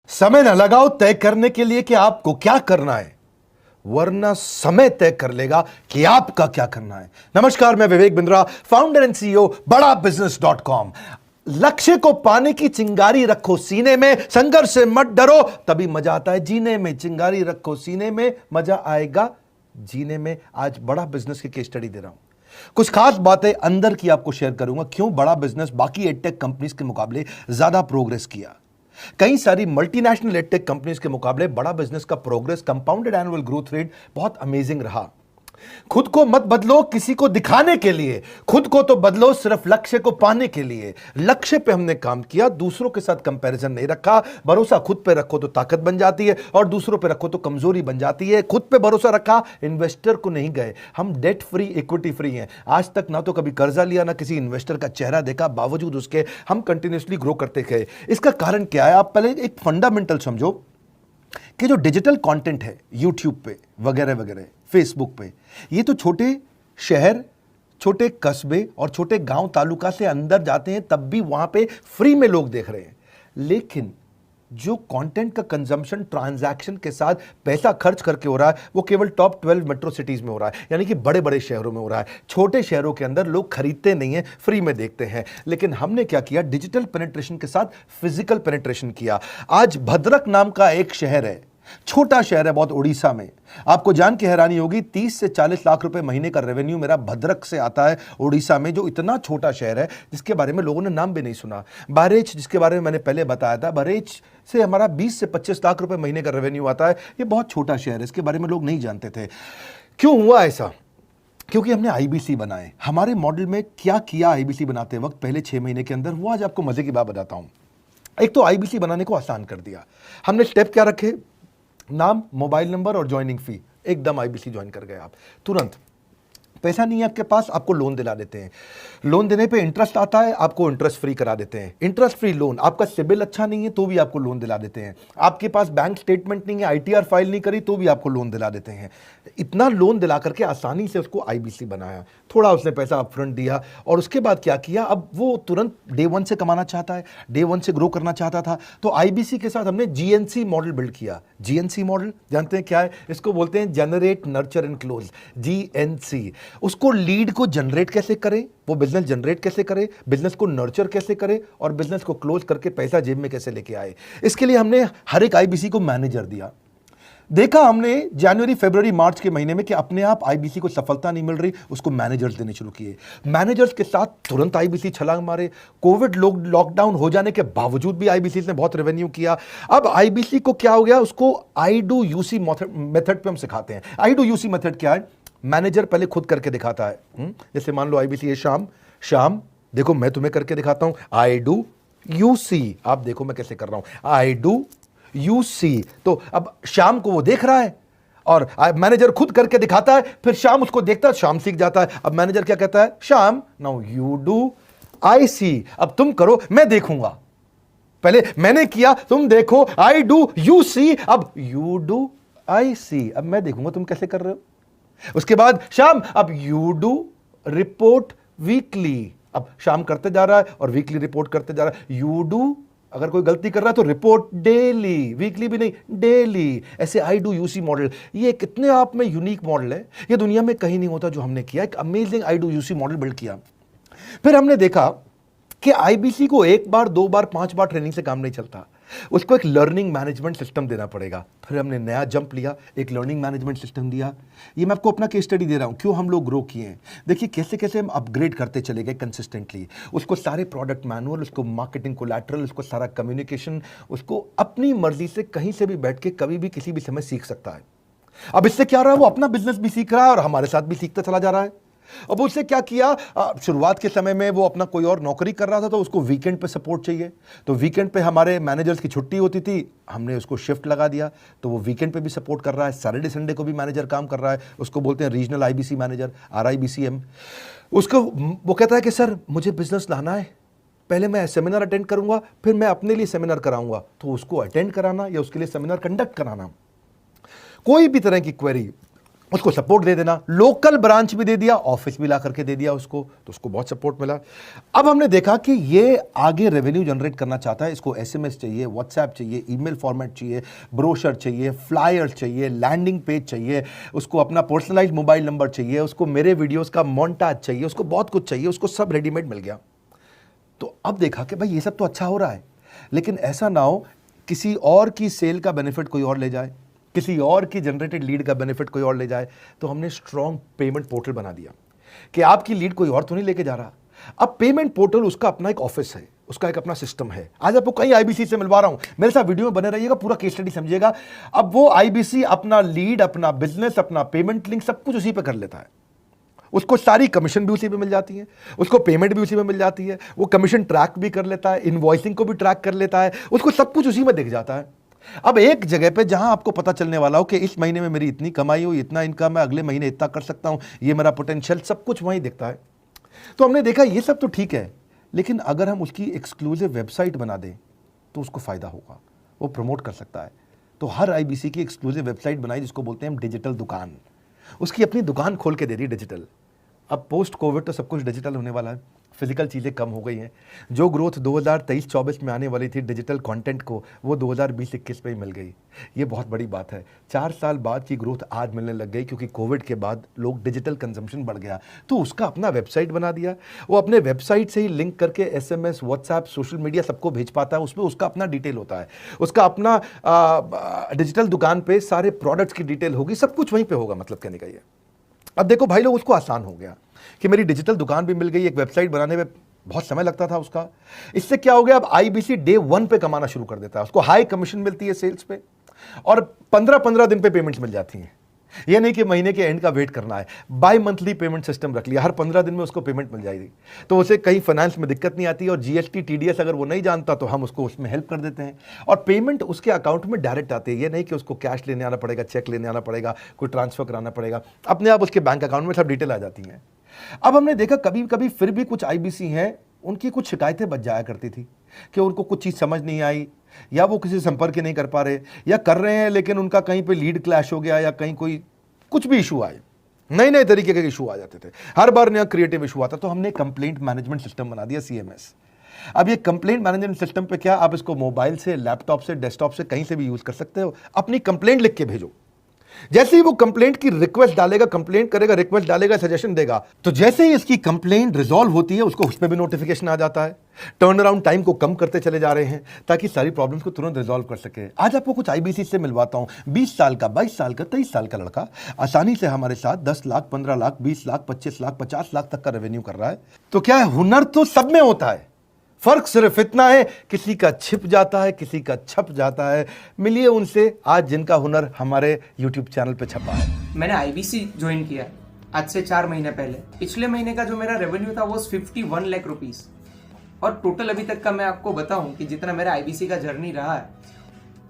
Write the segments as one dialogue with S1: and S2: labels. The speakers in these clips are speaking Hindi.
S1: समय न लगाओ तय करने के लिए कि आपको क्या करना है, वरना समय तय कर लेगा कि आपका क्या करना है। नमस्कार, मैं Vivek Bindra, founder and CEO बड़ा बिजनेस.com। लक्ष्य को पाने की चिंगारी रखो सीने में, संघर्ष से मत डरो, तभी मजा आता है जीने में। चिंगारी रखो सीने में, मजा आएगा जीने में। आज बड़ा बिजनेस की केस स्टडी दे रहा हूं, कुछ खास बातें अंदर की आपको शेयर करूंगा, क्यों बड़ा बिजनेस बाकी एडटेक कंपनीज के मुकाबले ज्यादा प्रोग्रेस किया। कई सारी मल्टीनेशनल एडटेक कंपनीज के मुकाबले बड़ा बिजनेस का progress, compounded annual growth rate बहुत अमेजिंग रहा। खुद को मत बदलो किसी को दिखाने के लिए, खुद को तो बदलो सिर्फ लक्ष्य को पाने के लिए। लक्ष्य पे हमने काम किया, दूसरों के साथ कंपैरिजन नहीं रखा। भरोसा खुद पे रखो तो ताकत बन जाती है, और दूसरों पे रखो तो कमजोरी बन जाती है। खुद पे भरोसा रखा, इन्वेस्टर को नहीं गए। हम डेट फ्री, इक्विटी फ्री हैं। आज तक ना तो कभी कर्जा लिया, ना किसी इन्वेस्टर का चेहरा देखा, बावजूद उसके हम कंटिन्यूसली ग्रो करते गए। इसका कारण क्या है? आप पहले एक फंडामेंटल समझो कि जो डिजिटल कंटेंट है यूट्यूब पे वगैरह वगैरह, फेसबुक पे, ये तो छोटे शहर, छोटे कस्बे और छोटे गांव तालुका से अंदर जाते हैं, तब भी वहां पे फ्री में लोग देख रहे हैं। लेकिन जो कंटेंट का कंजम्पशन ट्रांजैक्शन के साथ पैसा खर्च करके हो रहा है, वो केवल टॉप 12 मेट्रो सिटीज में हो रहा है, यानी कि बड़े बड़े शहरों में हो रहा है। छोटे शहरों के अंदर लोग खरीदते नहीं हैं, फ्री में देखते हैं। लेकिन हमने क्या किया? डिजिटल पेनिट्रेशन के साथ फिजिकल पेनिट्रेशन किया। आज भद्रक नाम का एक शहर है, छोटा शहर है बहुत, उड़ीसा में। आपको जान के हैरानी होगी, 30 से 40 लाख रुपए महीने का रेवेन्यू मेरा भद्रक से आता है, उड़ीसा में, जो इतना छोटा शहर है जिसके बारे में लोगों ने नाम भी नहीं सुना। बहरेच, जिसके बारे में मैंने पहले बताया था, बहरेच से हमारा 20 से 25 लाख रुपए महीने का रेवेन्यू आता है। ये बहुत छोटा शहर है, इसके बारे में लोग नहीं जानते थे। क्यों हुआ ऐसा? क्योंकि हमने आईबीसी बनाए। हमारे मॉडल में क्या किया आईबीसी बनाते वक्त, पहले 6 महीने के अंदर, वो आज आपको मजे की बात बताता हूं। एक तो आईबीसी बनाने को आसान कर दिया हमने। स्टेप क्या रखे? नाम, मोबाइल नंबर और ज्वाइनिंग फी। एकदम आईबीसी ज्वाइन कर गए आप तुरंत। पैसा नहीं है आपके पास, आपको लोन दिला देते हैं। लोन देने पे इंटरेस्ट आता है, आपको इंटरेस्ट फ्री करा देते हैं। Interest free loan. आपका सिबिल अच्छा नहीं है तो भी आपको लोन दिला देते हैं। आपके पास बैंक स्टेटमेंट नहीं है, आईटीआर फाइल नहीं करी, तो भी आपको लोन दिला देते हैं। इतना लोन दिला करके आसानी से उसको आईबीसी बनाया। थोड़ा उसने पैसा अपफ्रंट दिया, और उसके बाद क्या किया? अब वो तुरंत डे 1 से कमाना चाहता है, डे 1 से ग्रो करना चाहता था, तो आईबीसी के साथ हमने जीएनसी मॉडल बिल्ड किया। जीएनसी मॉडल जानते हैं क्या है? इसको बोलते हैं generate, nurture and close, GNC. उसको लीड को जनरेट कैसे करें, वो बिजनेस जनरेट कैसे करे, बिजनेस को नर्चर कैसे करे, और बिजनेस को क्लोज करके पैसा जेब में कैसे लेके आए। इसके लिए हमने हर एक आईबीसी को मैनेजर दिया। देखा हमने जनवरी, फरवरी, मार्च के महीने में कि अपने आप आईबीसी को सफलता नहीं मिल रही, उसको मैनेजर्स देने शुरू किए। मैनेजर्स के साथ तुरंत आईबीसी छलांग मारे। कोविड लॉकडाउन हो जाने के बावजूद भी आईबीसी ने बहुत रेवेन्यू किया। अब आईबीसी को क्या हो गया? उसको आई डू यूसी मेथड पे हम सिखाते हैं। आई डू यूसी मेथड क्या है? मैनेजर पहले खुद करके दिखाता है। जैसे मान लो आईबीसी है, शाम देखो मैं तुम्हें करके दिखाता हूं, आई डू यूसी, आप देखो मैं कैसे कर रहा हूं, आई डू यूसी। तो अब शाम को वो देख रहा है, और मैनेजर खुद करके दिखाता है, फिर शाम उसको देखता है, शाम सीख जाता है। अब मैनेजर क्या कहता है? शाम, नाउ यू डू आई सी, अब तुम करो, मैं देखूंगा। पहले मैंने किया, तुम देखो, आई डू यू सी, अब यू डू आई सी, अब मैं देखूंगा तुम कैसे कर रहे हो। उसके बाद शाम, अब यू डू रिपोर्ट वीकली, अब शाम करते जा रहा है और वीकली रिपोर्ट करते जा रहा है। यू डू, अगर कोई गलती कर रहा है तो रिपोर्ट डेली, वीकली भी नहीं, डेली। ऐसे आई डू यूसी मॉडल, ये कितने आप में यूनिक मॉडल है, ये दुनिया में कहीं नहीं होता जो हमने किया। एक amazing I do UC model build किया। फिर हमने देखा कि आईबीसी को 1 बार, 2 बार, 5 बार ट्रेनिंग से काम नहीं चलता, उसको एक लर्निंग मैनेजमेंट सिस्टम देना पड़ेगा। फिर हमने नया जंप लिया, एक लर्निंग मैनेजमेंट सिस्टम दिया। ये मैं आपको अपना केस स्टडी दे रहा हूं, क्यों हम लोग ग्रो किए हैं। देखिए कैसे कैसे हम अपग्रेड करते चले गए कंसिस्टेंटली। उसको सारे प्रोडक्ट मैनुअल, उसको मार्केटिंग कोलैटरल, उसको सारा कम्युनिकेशन, उसको अपनी मर्जी से कहीं से भी बैठ के कभी भी किसी भी समय सीख सकता है। अब इससे क्या रहा है? वो अपना बिजनेस भी सीख रहा है और हमारे साथ भी सीखता चला जा रहा है। अब उससे क्या किया? शुरुआत के समय में वो अपना कोई और नौकरी कर रहा था, तो उसको वीकेंड पे सपोर्ट चाहिए, तो वीकेंड पे हमारे मैनेजर्स की छुट्टी होती थी, हमने उसको शिफ्ट लगा दिया, तो वो वीकेंड पे भी सपोर्ट कर रहा है। सैटरडे संडे को भी मैनेजर काम कर रहा है, उसको बोलते हैं रीजनल आईबीसी मैनेजर, RIBCM। उसको वो कहता है कि सर मुझे बिजनेस लाना है, पहले मैं सेमिनार अटेंड करूंगा, फिर मैं अपने लिए सेमिनार कराऊंगा। तो उसको अटेंड कराना या उसके लिए सेमिनार कंडक्ट कराना, कोई भी तरह की क्वेरी, उसको सपोर्ट दे देना, लोकल ब्रांच भी दे दिया, ऑफिस भी ला करके दे दिया उसको, तो उसको बहुत सपोर्ट मिला। अब हमने देखा कि ये आगे रेवेन्यू जनरेट करना चाहता है, इसको एसएमएस चाहिए, व्हाट्सएप चाहिए, ईमेल फॉर्मेट चाहिए, ब्रोशर चाहिए, फ्लायर चाहिए, लैंडिंग पेज चाहिए, उसको अपना पर्सनलाइज्ड मोबाइल नंबर चाहिए, उसको मेरे वीडियोस का मोन्टाज चाहिए, उसको बहुत कुछ चाहिए, उसको सब रेडीमेड मिल गया। तो अब देखा कि भाई ये सब तो अच्छा हो रहा है, लेकिन ऐसा ना हो किसी और की सेल का बेनिफिट कोई और ले जाए, किसी और की जनरेटेड लीड का बेनिफिट कोई और ले जाए। तो हमने स्ट्रॉन्ग पेमेंट पोर्टल बना दिया कि आपकी लीड कोई और तो नहीं लेके जा रहा। अब पेमेंट पोर्टल उसका अपना एक ऑफिस है, उसका एक अपना सिस्टम है। आज आपको कई आईबीसी से मिलवा रहा हूं, मेरे साथ वीडियो में बने रहिएगा, पूरा केस स्टडी समझिएगा। अब वो आईबीसी अपना लीड, अपना बिजनेस, अपना पेमेंट लिंक सब कुछ उसी पे कर लेता है। उसको सारी कमीशन भी उसी पे मिल जाती है, उसको पेमेंट भी उसी में मिल जाती है, वो कमीशन ट्रैक भी कर लेता है, इनवॉइसिंग को भी ट्रैक कर लेता है, उसको सब कुछ उसी में दिख जाता है। अब एक जगह पे जहां आपको पता चलने वाला हो कि इस महीने में मेरी इतनी कमाई हो, इतना इनकम है, अगले महीने इतना कर सकता हूं, ये मेरा पोटेंशियल, सब कुछ वहीं दिखता है। तो हमने देखा ये सब तो ठीक है, लेकिन अगर हम उसकी एक्सक्लूसिव वेबसाइट बना दें तो उसको फायदा होगा, वो प्रमोट कर सकता है। तो हर आईबीसी की एक्सक्लूसिव वेबसाइट बनाई, जिसको बोलते हैं हम डिजिटल दुकान। उसकी अपनी दुकान खोल के दे दी डिजिटल। अब पोस्ट कोविड तो सब कुछ डिजिटल होने वाला है, फिजिकल चीज़ें कम हो गई हैं। जो ग्रोथ 2023-24 में आने वाली थी डिजिटल कंटेंट को, वो 2020-21 में ही मिल गई। ये बहुत बड़ी बात है। 4 साल बाद की ग्रोथ आज मिलने लग गई, क्योंकि कोविड के बाद लोग डिजिटल कंजम्पशन बढ़ गया। तो उसका अपना वेबसाइट बना दिया, वो अपने वेबसाइट से ही लिंक करके एसएमएस, व्हाट्सएप, सोशल मीडिया सबको भेज पाता है। उसमें उसका अपना डिटेल होता है, उसका अपना डिजिटल दुकान पे सारे प्रोडक्ट्स की डिटेल होगी, सब कुछ वहीं पर होगा। मतलब कहने का ये, अब देखो भाई लोग, उसको आसान हो गया कि मेरी डिजिटल दुकान भी मिल गई। एक वेबसाइट बनाने में बहुत समय लगता था उसका। इससे क्या हो गया, अब आईबीसी डे 1 पे कमाना शुरू कर देता है। उसको हाई कमीशन मिलती है सेल्स पे, और 15-15 दिन पे पेमेंट्स मिल जाती हैं। ये नहीं कि महीने के एंड का वेट करना है, बाई मंथली पेमेंट सिस्टम रख लिया, हर 15 दिन में उसको पेमेंट मिल जाएगी। तो उसे कहीं फाइनेंस में दिक्कत नहीं आती, और जीएसटी, टीडीएस अगर वो नहीं जानता तो हम उसको उसमें हेल्प कर देते हैं, और पेमेंट उसके अकाउंट में डायरेक्ट आती है। ये नहीं कि उसको कैश लेने आना पड़ेगा, चेक लेने आना पड़ेगा, कोई ट्रांसफर कराना पड़ेगा, अपने आप उसके बैंक अकाउंट में सब डिटेल आ जाती हैं। अब हमने देखा कभी कभी फिर भी कुछ आईबीसी हैं, उनकी कुछ शिकायतें बच जाया करती थी कि उनको कुछ चीज़ समझ नहीं आई, या वो किसी संपर्क ही नहीं कर पा रहे, या कर रहे हैं लेकिन उनका कहीं पे लीड क्लैश हो गया, या कहीं कोई कुछ भी इशू आए, नए नए तरीके के इशू आ जाते थे, हर बार नया क्रिएटिव इशू आता। तो हमने कंप्लेंट मैनेजमेंट सिस्टम बना दिया, सीएमएस। अब ये कंप्लेंट मैनेजमेंट सिस्टम पे क्या, आप इसको मोबाइल से, लैपटॉप से, डेस्कटॉप से, कहीं से भी यूज कर सकते हो। अपनी कंप्लेंट लिख के भेजो, जैसे ही वो कंप्लेंट की रिक्वेस्ट डालेगा, कंप्लेंट करेगा, रिक्वेस्ट डालेगा, सजेशन देगा, तो जैसे ही इसकी कंप्लेंट रिजॉल्व होती है उसको उस पर भी नोटिफिकेशन आ जाता है। टर्न अराउंड टाइम को कम करते चले जा रहे हैं, ताकि सारी प्रॉब्लम्स को तुरंत रिजॉल्व कर सके। आज आपको कुछ आईबीसी से मिलवाता हूं, 20 साल का, 22 साल का, 23 साल का लड़का आसानी से हमारे साथ 10 लाख, 15 लाख, 20 लाख, 25 लाख, 50 लाख तक का रेवेन्यू कर रहा है। तो क्या है, हुनर तो सब में होता है, फर्क सिर्फ इतना है किसी का छिप जाता है, किसी का छप जाता है। मिलिए उनसे आज जिनका हुनर हमारे यूट्यूब चैनल पे छपा है।
S2: मैंने आईबीसी ज्वाइन किया आज से 4 महीने पहले। पिछले महीने का जो मेरा रेवेन्यू था वो 51 लाख रुपीस, और टोटल अभी तक का मैं आपको बताऊं कि जितना मेरा आईबीसी का जर्नी रहा है,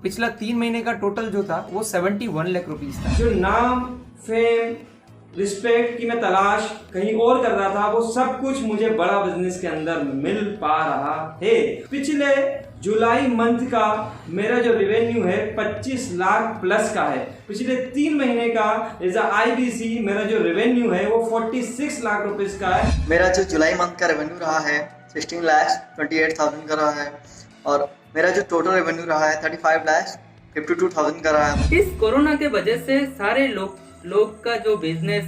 S2: पिछला 3 महीने का टोटल जो था वो 71 लाख रुपीस था।
S3: जो नाम, फेम, रिस्पेक्ट की मैं तलाश कहीं और कर रहा था, वो सब कुछ मुझे बड़ा बिजनेस के अंदर मिल पा रहा है। पिछले जुलाई मंथ का मेरा जो रेवेन्यू है 25 लाख प्लस का है। पिछले 3 महीने का एज अ आईबीसी मेरा जो रेवेन्यू है वो 46 लाख रुपीस का है।
S4: मेरा जो जुलाई मंथ का रेवेन्यू रहा है 16 लाख 28,000 का रहा है, और मेरा जो टोटल रेवेन्यू रहा है 35 लाख 52,000 का रहा है।
S5: इस कोरोना के वजह से सारे लोग का जो बिजनेस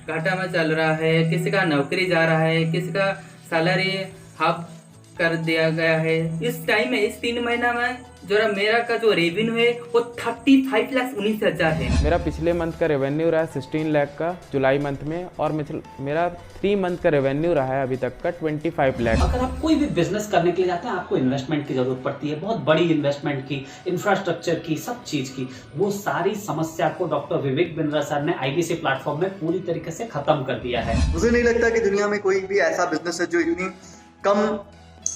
S5: घाटा में चल रहा है, किसी का नौकरी जा रहा है, किसी का सैलरी हाफ कर दिया गया है। इस टाइम में, इस 3 महीना में जो मेरा का जो रेवेन्यू है वो 35,19,000 है।
S6: मेरा पिछले मंथ का रेवेन्यू रहा है 16 लाख का जुलाई मंथ में, और मेरा 3 मंथ का रेवेन्यू रहा है अभी तक का 25 लाख।
S7: अगर आप कोई भी बिजनेस करने के लिए जाते हैं, आपको इन्वेस्टमेंट की जरूरत पड़ती है, बहुत बड़ी इन्वेस्टमेंट की, इंफ्रास्ट्रक्चर की, सब चीज की। वो सारी समस्या को डॉक्टर विवेक बिंद्रा सर ने आईबीसी प्लेटफॉर्म में पूरी तरीके से खत्म कर दिया है।
S4: मुझे नहीं लगता कि दुनिया में कोई भी ऐसा बिजनेस है जो इतनी कम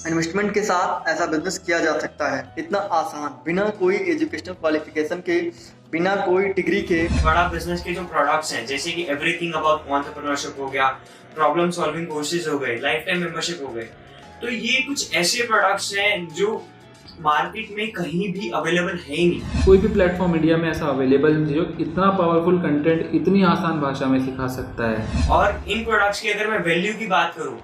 S4: इन्वेस्टमेंट के साथ ऐसा बिजनेस किया जा सकता है, इतना आसान, बिना कोई एजुकेशनल क्वालिफिकेशन के, बिना कोई डिग्री के।
S3: बड़ा बिजनेस के जो प्रोडक्ट्स हैं, जैसे कि एवरीथिंग अबाउट एंटरप्रेन्योरशिप हो गया, प्रॉब्लम सॉल्विंग कोर्सेज हो गए, लाइफ टाइम मेंबरशिप हो गए, तो ये कुछ ऐसे प्रोडक्ट्स हैं जो
S8: मार्केट में कहीं भी अवेलेबल है ही नहीं।
S9: कोई भी प्लेटफॉर्म इंडिया में ऐसा अवेलेबल नहीं जो इतना पावरफुल कंटेंट इतनी आसान भाषा में सिखा सकता है।
S8: और इन प्रोडक्ट्स की अगर मैं वैल्यू की बात करूं,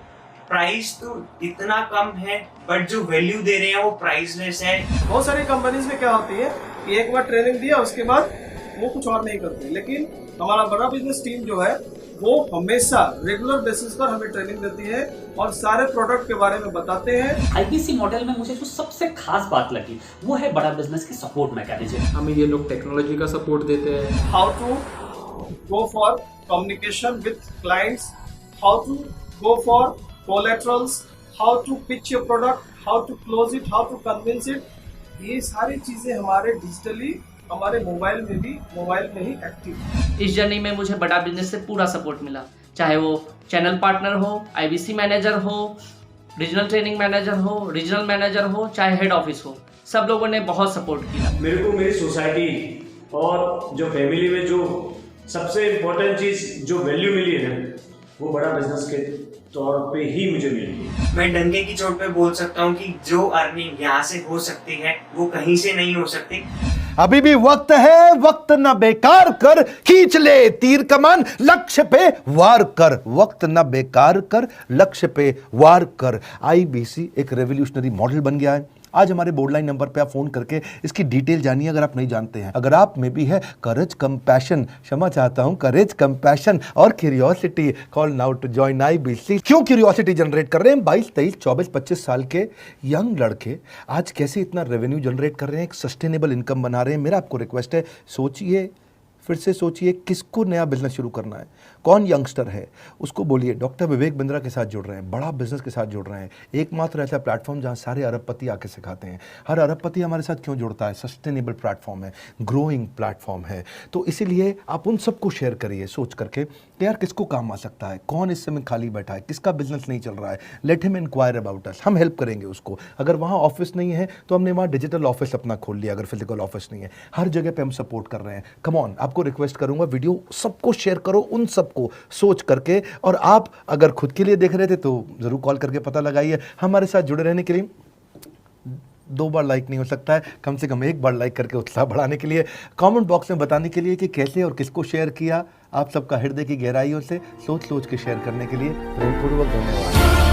S8: प्राइस तो इतना कम है बट जो वैल्यू दे रहे हैं वो प्राइसलेस है।
S10: बहुत सारी कंपनीज में क्या होती है कि एक बार ट्रेनिंग दिया उसके बाद वो कुछ और नहीं करते, लेकिन हमारा बड़ा बिजनेस टीम जो है वो हमेशा रेगुलर बेसिस पर हमें ट्रेनिंग देती है और सारे प्रोडक्ट के बारे में बताते हैं।
S7: आईबीसी मॉडल में मुझे जो सबसे खास बात लगी वो है बड़ा बिजनेस की सपोर्ट मैकेनिज्म।
S9: हमें ये लोग टेक्नोलॉजी का सपोर्ट देते हैं।
S10: How to go for communication with clients, how to go for collaterals, how to pitch your product, how to close it, how to convince it, ये सारी चीजें हमारे डिजिटली हमारे मोबाइल में ही एक्टिव है।
S11: इस जर्नी में मुझे बड़ा बिजनेस से पूरा सपोर्ट मिला, चाहे वो चैनल पार्टनर हो, आईबीसी मैनेजर हो, रीजनल ट्रेनिंग मैनेजर हो, रीजनल मैनेजर हो, चाहे हेड ऑफिस हो, सब लोगों ने बहुत सपोर्ट किया।
S3: मेरे को मेरी सोसाइटी और जो फैमिली में जो सबसे इम्पोर्टेंट चीज़ जो वैल्यू मिली है ना, वो बड़ा बिजनेस के तौर पे ही मुझे मिली।
S8: मैं डंके की चोट पे बोल सकता हूँ कि जो अर्निंग यहाँ से हो सकती है वो कहीं से नहीं हो सकती।
S1: अभी भी वक्त है, वक्त न बेकार कर, खींच ले तीर कमान, लक्ष्य पे वार कर, वक्त न बेकार कर, लक्ष्य पे वार कर। आईबीसी एक रेवोल्यूशनरी मॉडल बन गया है। आज हमारे बोर्ड लाइन नंबर पे आप फोन करके इसकी डिटेल जानिए अगर आप नहीं जानते हैं। अगर आप में भी है करेज, कंपैशन, क्षमा चाहता हूं, करेज, कंपैशन और curiosity, call now to join IBC. क्यों क्यूरियोसिटी जनरेट कर रहे हैं? 22, 23, 24, 25 साल के यंग लड़के आज कैसे इतना रेवेन्यू जनरेट कर रहे हैं, एक सस्टेनेबल इनकम बना रहे हैं। मेरा आपको रिक्वेस्ट है, सोचिए, फिर से सोचिए, किसको नया बिजनेस शुरू करना है, कौन यंगस्टर है, उसको बोलिए डॉक्टर विवेक बिंद्रा के साथ जुड़ रहे हैं, बड़ा बिजनेस के साथ जुड़ रहे हैं। एकमात्र ऐसा प्लेटफॉर्म जहां सारे अरबपति आके सिखाते हैं। हर अरबपति हमारे साथ क्यों जुड़ता है? सस्टेनेबल प्लेटफॉर्म है, ग्रोइंग प्लेटफॉर्म है। तो इसीलिए आप उन सबको शेयर करिए सोच करके कि यार किसको काम आ सकता है, कौन इस समय खाली बैठा है, किसका बिजनेस नहीं चल रहा है, let him inquire about us, हम हेल्प करेंगे उसको। अगर वहाँ ऑफिस नहीं है तो हमने वहाँ डिजिटल ऑफिस अपना खोल लिया, अगर फिजिकल ऑफिस नहीं है, हर जगह पे हम सपोर्ट कर रहे हैं। कम ऑन, आपको रिक्वेस्ट करूंगा वीडियो सबको शेयर करो, उन सबको सोच करके। और आप अगर खुद के लिए देख रहे थे तो जरूर कॉल करके पता लगाइए। हमारे साथ जुड़े रहने के लिए 2 बार लाइक नहीं हो सकता है, कम से कम 1 बार लाइक करके उत्साह बढ़ाने के लिए, कमेंट बॉक्स में बताने के लिए कि कैसे और किसको शेयर किया। आप सबका हृदय की गहराइयों से सोच सोच के शेयर करने के लिए प्रेमपूर्वक धन्यवाद।